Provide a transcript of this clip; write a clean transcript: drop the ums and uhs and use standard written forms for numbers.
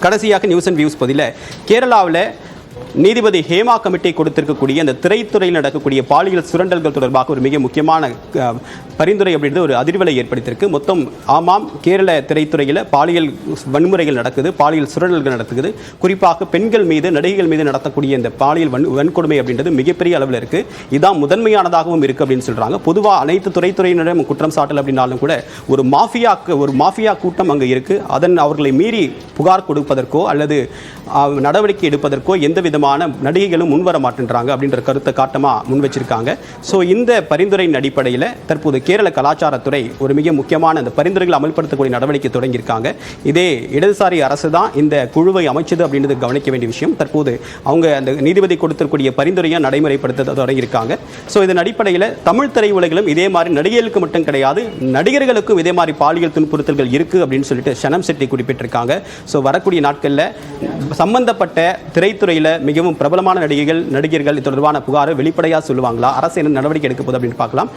கடைசியாக news and views பதில கேரளாவில் நீதிபதி ஹேமா கமிட்டி கொடுத்திருக்கக்கூடிய அந்த திரைத்துறையில் நடக்கக்கூடிய பாலியல் சுரண்டல்கள் தொடர்பாக ஒரு மிக முக்கியமான பரிந்துரை அப்படின்றது ஒரு அதிர்வலை ஏற்படுத்தியிருக்கு. மொத்தம் ஆமாம், கேரள திரைத்துறையில் பாலியல் வன்முறைகள் நடக்குது, பாலியல் சுரண்டல்கள் நடக்குது. குறிப்பாக பெண்கள் மீது, நடிகைகள் மீது நடத்தக்கூடிய இந்த பாலியல் வன்கொடுமை அப்படின்றது மிகப்பெரிய அளவில் இருக்குது. இதுதான் முதன்மையானதாகவும் இருக்குது அப்படின்னு சொல்கிறாங்க. பொதுவாக அனைத்து துறைத்துறையினரும் குற்றம் சாட்டல் அப்படின்னாலும் கூட ஒரு மாஃபியா கூட்டம் அங்கே இருக்குது. அவர்களை மீறி புகார் கொடுப்பதற்கோ அல்லது நடவடிக்கை எடுப்பதற்கோ எந்த விதமான நடிகைகளும் முன்வர மாட்டேன்றாங்க அப்படின்ற கருத்தை காட்டமாக முன் வச்சிருக்காங்க. ஸோ இந்த பரிந்துரையின் அடிப்படையில் தற்போது கேரள கலாச்சாரத்துறை ஒரு மிக முக்கியமான அந்த பரிந்துரைகளை அமல்படுத்தக்கூடிய நடவடிக்கை தொடங்கியிருக்காங்க. இதே இடதுசாரி அரசு தான் இந்த குழுவை அமைச்சது அப்படின்றது கவனிக்க வேண்டிய விஷயம். தற்போது அவங்க அந்த நீதிபதி கொடுத்திருக்கக்கூடிய பரிந்துரையை நடைமுறைப்படுத்த தொடங்கியிருக்காங்க. ஸோ இதன் அடிப்படையில் தமிழ் திரையுலகிலும் இதே மாதிரி நடிகைகளுக்கு மட்டும் கிடையாது, நடிகர்களுக்கும் இதே மாதிரி பாலியல் துன்புறுத்தல்கள் இருக்குது அப்படின்னு சொல்லிட்டு ஷனம் செட்டி குறிப்பிட்டிருக்காங்க. ஸோ வரக்கூடிய நாட்களில் சம்பந்தப்பட்ட திரைத்துறையில் மிகவும் பிரபலமான நடிகர்கள் இது தொடர்பான புகாரை வெளிப்படையாக சொல்லுவாங்களா, அரசு என்ன நடவடிக்கை எடுக்க போகுது அப்படின்னு பார்க்கலாம்.